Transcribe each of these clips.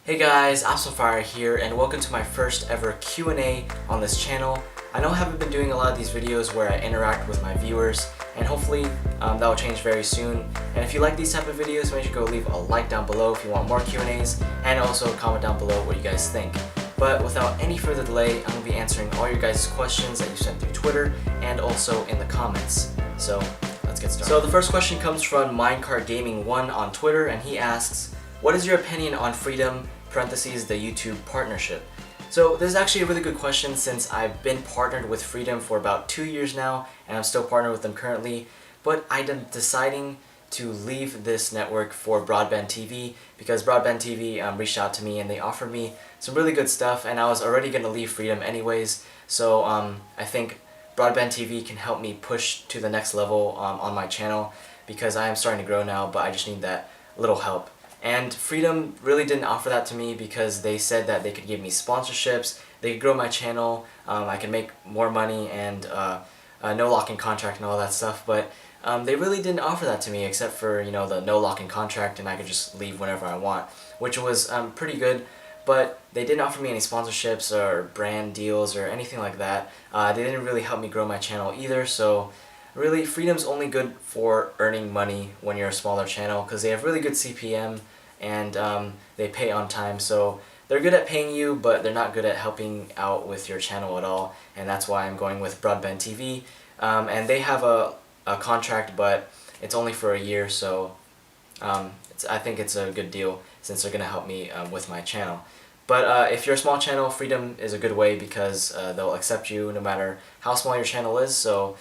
Hey guys, AppsOnFire here, and welcome to my first ever Q&A on this channel. I know I haven't been doing a lot of these videos where I interact with my viewers, and hopefully that will change very soon. And if you like these type of videos, make sure to go leave a like down below if you want more Q&As, and also comment down below what you guys think. But without any further delay, I'm going to be answering all your guys' questions that you sent through Twitter and also in the comments. So let's get started. So the first question comes from Minecart Gaming 1 on Twitter, and he asks, what is your opinion on Freedom, parentheses, the YouTube partnership? So this is actually a really good question since I've been partnered with Freedom for about 2 years now, and I'm still partnered with them currently, but I'm deciding to leave this network for Broadband TV because Broadband TV reached out to me and they offered me some really good stuff, and I was already going to leave Freedom anyways, so I think Broadband TV can help me push to the next level on my channel because I am starting to grow now, but I just need that little help. And Freedom really didn't offer that to me because they said that they could give me sponsorships, they could grow my channel, I could make more money, and no lock-in contract and all that stuff, but they really didn't offer that to me except for, you know, the no lock-in contract and I could just leave whenever I want, which was pretty good, but they didn't offer me any sponsorships or brand deals or anything like that. They didn't really help me grow my channel either, so really, Freedom's only good for earning money when you're a smaller channel because they have really good CPM and they pay on time. So they're good at paying you, but they're not good at helping out with your channel at all. And that's why I'm going with Broadband TV. And they have a contract, but it's only for a year. So I think it's a good deal since they're going to help me with my channel. But if you're a small channel, Freedom is a good way because they'll accept you no matter how small your channel is. So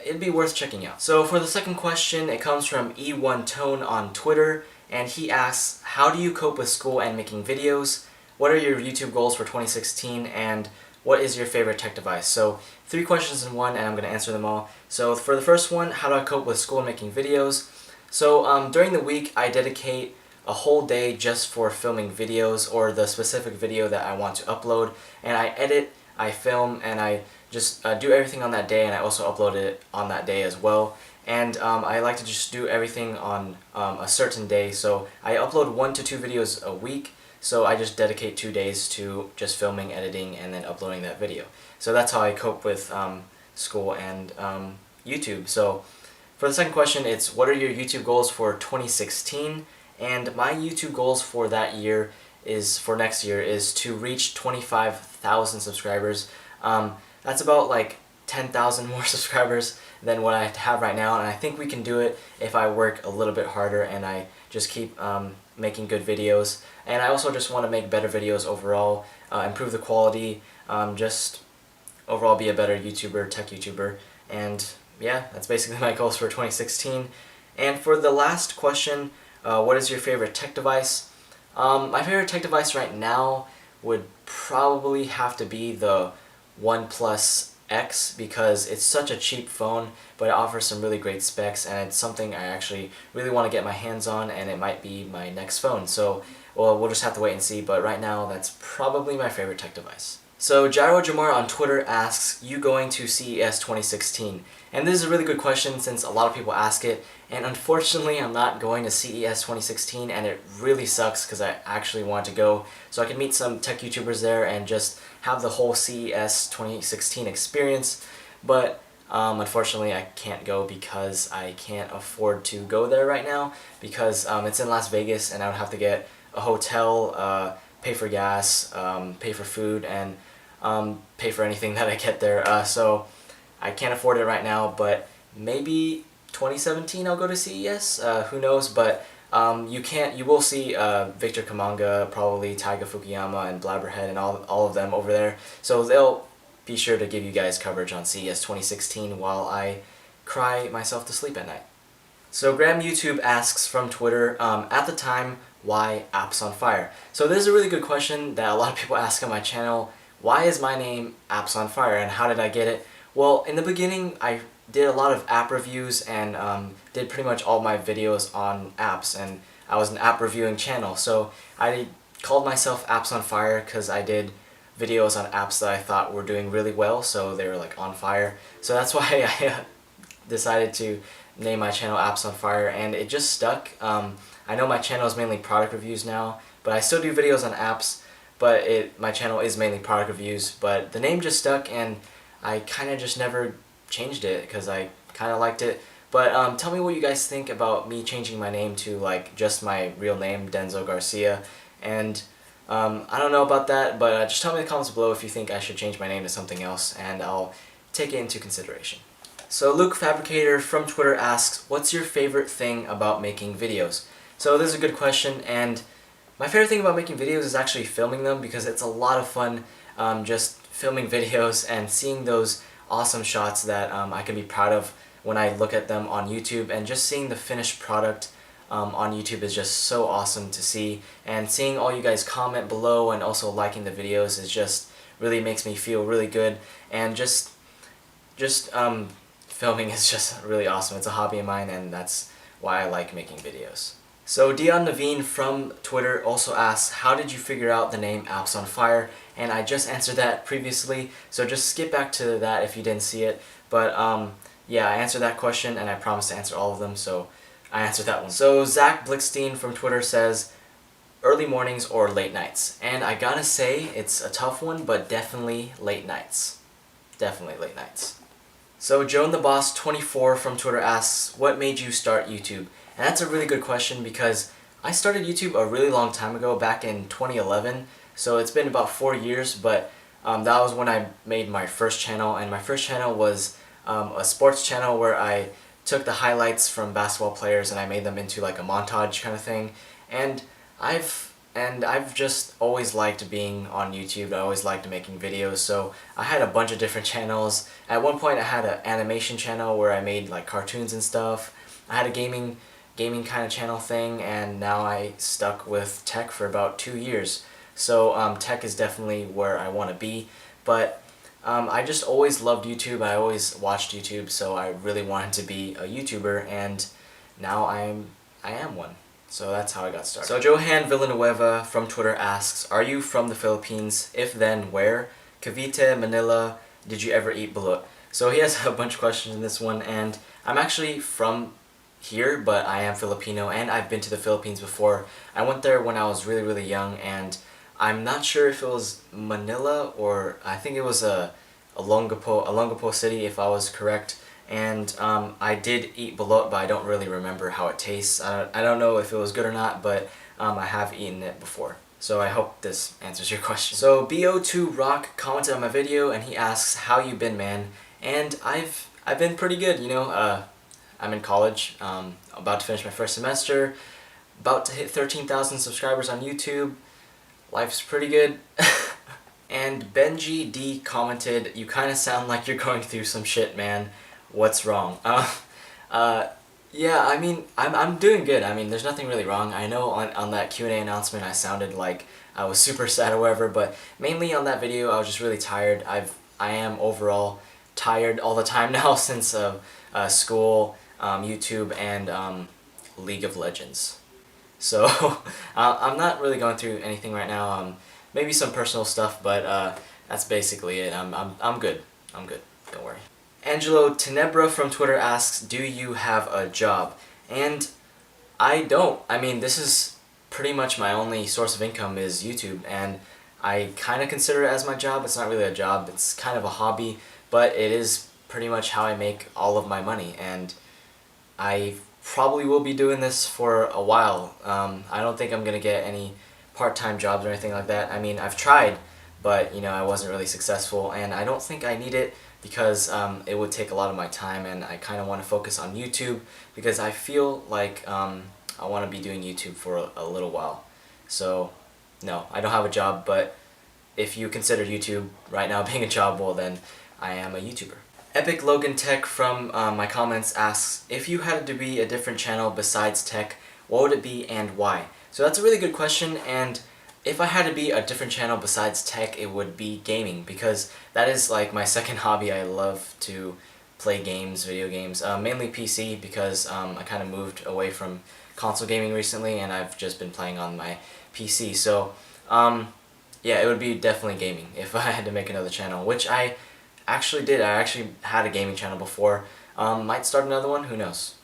it'd be worth checking out. So for the second question, it comes from E1Tone on Twitter, and he asks, how do you cope with school and making videos? What are your YouTube goals for 2016, and what is your favorite tech device? So 3 questions in one, and I'm going to answer them all. So for the first one, how do I cope with school and making videos? So during the week, I dedicate a whole day just for filming videos or the specific video that I want to upload, and I edit, I film, and I just do everything on that day, and I also upload it on that day as well. And I like to just do everything on a certain day, so I upload 1 to 2 videos a week, so I just dedicate 2 days to just filming, editing, and then uploading that video. So that's how I cope with school and YouTube. So for the second question, it's what are your YouTube goals for 2016? And my YouTube goals for that year is, for next year, is to reach 25,000 subscribers. That's about like 10,000 more subscribers than what I have right now, and I think we can do it if I work a little bit harder and I just keep making good videos. And I also just want to make better videos overall, improve the quality, just overall be a better YouTuber, tech YouTuber, and yeah, that's basically my goals for 2016. And for the last question, what is your favorite tech device? My favorite tech device right now would probably have to be the OnePlus X because it's such a cheap phone, but it offers some really great specs, and it's something I actually really want to get my hands on, and it might be my next phone. So, well, we'll just have to wait and see, but right now that's probably my favorite tech device. So Gyro Jamar on Twitter asks, you going to CES 2016? And this is a really good question since a lot of people ask it, and unfortunately I'm not going to CES 2016, and it really sucks because I actually want to go so I can meet some tech YouTubers there and just have the whole CES 2016 experience, but unfortunately I can't go because I can't afford to go there right now because it's in Las Vegas and I would have to get a hotel, pay for gas, pay for food, and pay for anything that I get there, so I can't afford it right now, but maybe 2017 I'll go to CES, who knows, but you will see Victor Kamanga, probably Taiga Fukuyama, and Blabberhead, and all of them over there, so they'll be sure to give you guys coverage on CES 2016 while I cry myself to sleep at night. So Graham YouTube asks from Twitter, at the time, why AppsOnFire? So this is a really good question that a lot of people ask on my channel. Why is my name AppsOnFire, and how did I get it? Well, in the beginning I did a lot of app reviews and did pretty much all my videos on apps, and I was an app reviewing channel, so I called myself AppsOnFire because I did videos on apps that I thought were doing really well, so they were like on fire. So that's why I decided to name my channel AppsOnFire, and it just stuck. I know my channel is mainly product reviews now, but I still do videos on apps, but my channel is mainly product reviews, but the name just stuck and I kind of just never changed it because I kind of liked it. But tell me what you guys think about me changing my name to like just my real name, Denzel Garcia. And I don't know about that, but just tell me in the comments below if you think I should change my name to something else, and I'll take it into consideration. So Luke Fabricator from Twitter asks, what's your favorite thing about making videos? So this is a good question, and my favorite thing about making videos is actually filming them, because it's a lot of fun just filming videos and seeing those awesome shots that I can be proud of when I look at them on YouTube, and just seeing the finished product on YouTube is just so awesome to see, and seeing all you guys comment below and also liking the videos is just really makes me feel really good, and just filming is just really awesome. It's a hobby of mine, and that's why I like making videos. So Dion Naveen from Twitter also asks, how did you figure out the name Apps on Fire? And I just answered that previously, so just skip back to that if you didn't see it. But yeah, I answered that question, and I promised to answer all of them, so I answered that one. So Zach Blickstein from Twitter says, early mornings or late nights? And I gotta say, it's a tough one, but definitely late nights. Definitely late nights. So Joan the Boss 24 from Twitter asks, what made you start YouTube? And that's a really good question, because I started YouTube a really long time ago, back in 2011, so it's been about 4 years, but that was when I made my first channel, and my first channel was a sports channel where I took the highlights from basketball players and I made them into like a montage kind of thing, and I've just always liked being on YouTube. I always liked making videos, so I had a bunch of different channels. At one point I had an animation channel where I made like cartoons and stuff. I had a gaming kind of channel thing, and now I stuck with tech for about 2 years. So tech is definitely where I want to be, but I just always loved YouTube. I always watched YouTube, so I really wanted to be a YouTuber, and now I am one. So that's how I got started. So Johan Villanueva from Twitter asks, are you from the Philippines? If then, where? Cavite, Manila, did you ever eat balut? So he has a bunch of questions in this one, and I'm actually from here, but I am Filipino, and I've been to the Philippines before. I went there when I was really, really young, and I'm not sure if it was Manila or I think it was a Olongapo city, if I was correct. And I did eat balut, but I don't really remember how it tastes. I don't know if it was good or not, but I have eaten it before. So I hope this answers your question. So BO2 Rock commented on my video, and he asks, how you been, man? And I've been pretty good, you know. I'm in college, about to finish my first semester, about to hit 13,000 subscribers on YouTube. Life's pretty good. And Benji D commented, you kinda sound like you're going through some shit, man. What's wrong? Yeah, I mean, I'm doing good. I mean, there's nothing really wrong. I know on that Q&A announcement I sounded like I was super sad or whatever, but mainly on that video I was just really tired. I am overall tired all the time now since school, YouTube, and League of Legends. So I'm not really going through anything right now. Maybe some personal stuff, but that's basically it. I'm good. I'm good. Don't worry. Angelo Tenebra from Twitter asks, do you have a job? And I don't. I mean, this is pretty much my only source of income is YouTube, and I kind of consider it as my job. It's not really a job. It's kind of a hobby, but it is pretty much how I make all of my money, and I probably will be doing this for a while. I don't think I'm gonna get any part-time jobs or anything like that. I mean, I've tried, but you know, I wasn't really successful, and I don't think I need it because it would take a lot of my time, and I kind of want to focus on YouTube because I feel like I want to be doing YouTube for a little while. So no, I don't have a job, but if you consider YouTube right now being a job, well then I am a YouTuber. Epic Logan Tech from my comments asks, if you had to be a different channel besides tech, what would it be and why? So that's a really good question, and if I had to be a different channel besides tech, it would be gaming, because that is like my second hobby. I love to play games, video games, mainly PC, because I kind of moved away from console gaming recently, and I've just been playing on my PC. So yeah, it would be definitely gaming if I had to make another channel, which I actually did. I actually had a gaming channel before. Might start another one, who knows?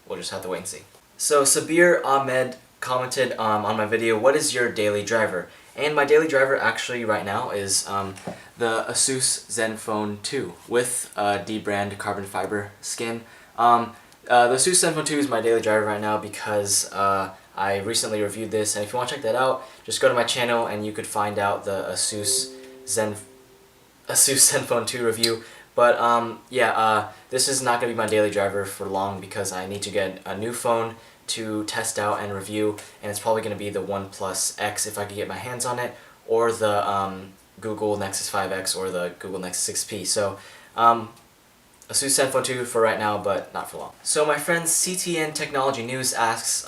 We'll just have to wait and see. So Sabir Ahmed commented on my video, what is your daily driver? And my daily driver actually right now is the Asus Zenfone 2 with D-brand carbon fiber skin. The Asus Zenfone 2 is my daily driver right now because I recently reviewed this, and if you want to check that out, just go to my channel and you could find out the Asus Zenfone 2 review. But this is not going to be my daily driver for long because I need to get a new phone to test out and review, and it's probably going to be the OnePlus X if I could get my hands on it, or the Google Nexus 5X or the Google Nexus 6P. So Asus Zenfone 2 for right now, but not for long. So my friend CTN Technology News asks,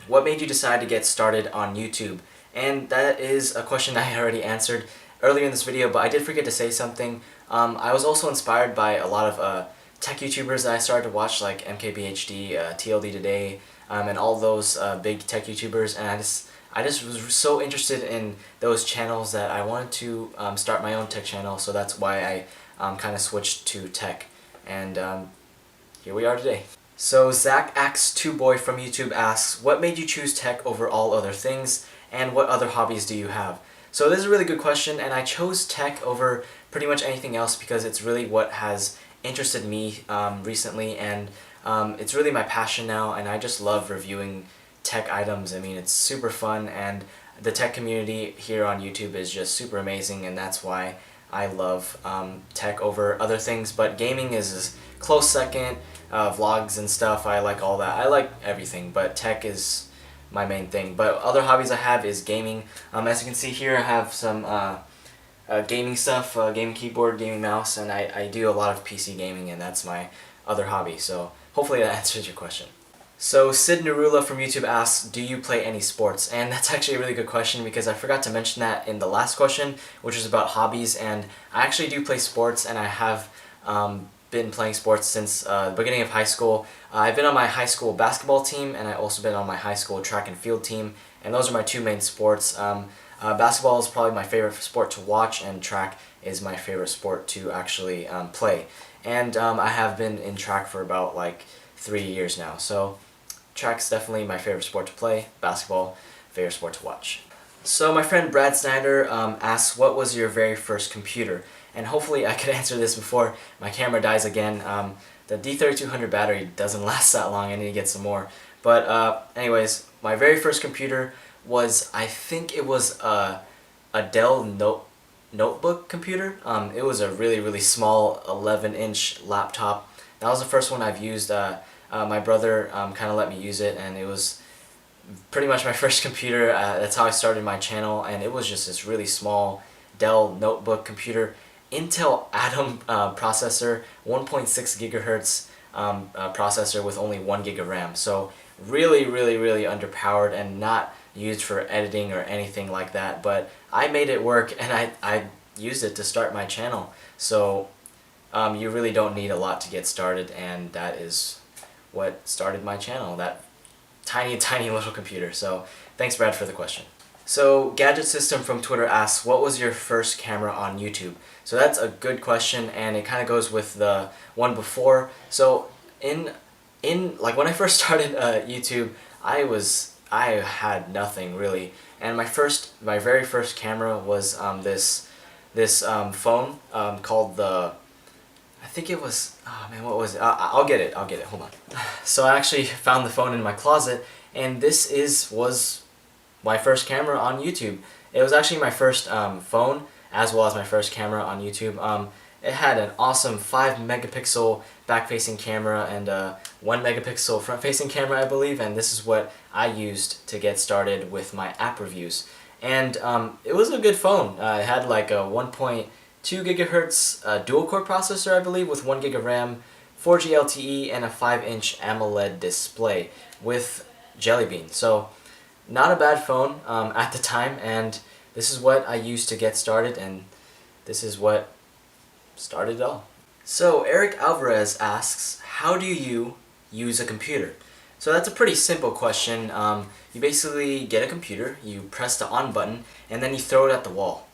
what made you decide to get started on YouTube? And that is a question I already answered earlier in this video, but I did forget to say something. I was also inspired by a lot of tech YouTubers that I started to watch, like MKBHD, TLD Today, and all those big tech YouTubers, and I just was so interested in those channels that I wanted to start my own tech channel, so that's why I kind of switched to tech, and here we are today. So ZachAx2Boy from YouTube asks, what made you choose tech over all other things, and what other hobbies do you have? So this is a really good question, and I chose tech over pretty much anything else because it's really what has interested me recently, and it's really my passion now, and I just love reviewing tech items. I mean, it's super fun, and the tech community here on YouTube is just super amazing, and that's why I love tech over other things. But gaming is a close second. Vlogs and stuff, I like all that. I like everything, but tech is my main thing. But other hobbies I have is gaming. As you can see here, I have some gaming stuff, gaming keyboard, gaming mouse, and I do a lot of PC gaming, and that's my other hobby. So hopefully that answers your question. So Sid Narula from YouTube asks, do you play any sports? And that's actually a really good question because I forgot to mention that in the last question, which was about hobbies, and I actually do play sports, and I have been playing sports since the beginning of high school. I've been on my high school basketball team, and I've also been on my high school track and field team, and those are my two main sports. Basketball is probably my favorite sport to watch, and track is my favorite sport to actually play. And I have been in track for about like 3 years now. So track's definitely my favorite sport to play. Basketball, favorite sport to watch. So my friend Brad Snyder asks, what was your very first computer? And hopefully I could answer this before my camera dies again. The D3200 battery doesn't last that long. I need to get some more. But anyways, my very first computer was, I think it was a Dell notebook computer. It was a really small 11-inch laptop. That was the first one I've used. My brother kind of let me use it, and it was pretty much my first computer. That's how I started my channel, and it was just this really small Dell notebook computer. Intel Atom processor, 1.6 gigahertz processor with only 1 gig of RAM. So really underpowered and not used for editing or anything like that. But I made it work, and I used it to start my channel. So you really don't need a lot to get started, and that is what started my channel, that tiny little computer. So thanks, Brad, for the question. So Gadget System from Twitter asks, what was your first camera on YouTube? So that's a good question, and it kind of goes with the one before. So in like when I first started YouTube, I had nothing really, and my very first camera was this phone called the, I think it was, oh man, what was it? I'll get it, hold on. So I actually found the phone in my closet, and this was my first camera on YouTube. It was actually my first phone, as well as my first camera on YouTube. It had an awesome 5 megapixel back-facing camera and a 1 megapixel front-facing camera, I believe, and this is what I used to get started with my app reviews. And it was a good phone. It had like a 1.2 gigahertz dual-core processor, I believe, with 1 gig of RAM, 4G LTE, and a 5-inch AMOLED display with Jelly Bean. So not a bad phone at the time, and this is what I used to get started, and this is what started it all. So Eric Alvarez asks, how do you use a computer? So that's a pretty simple question. You basically get a computer, you press the on button, and then you throw it at the wall.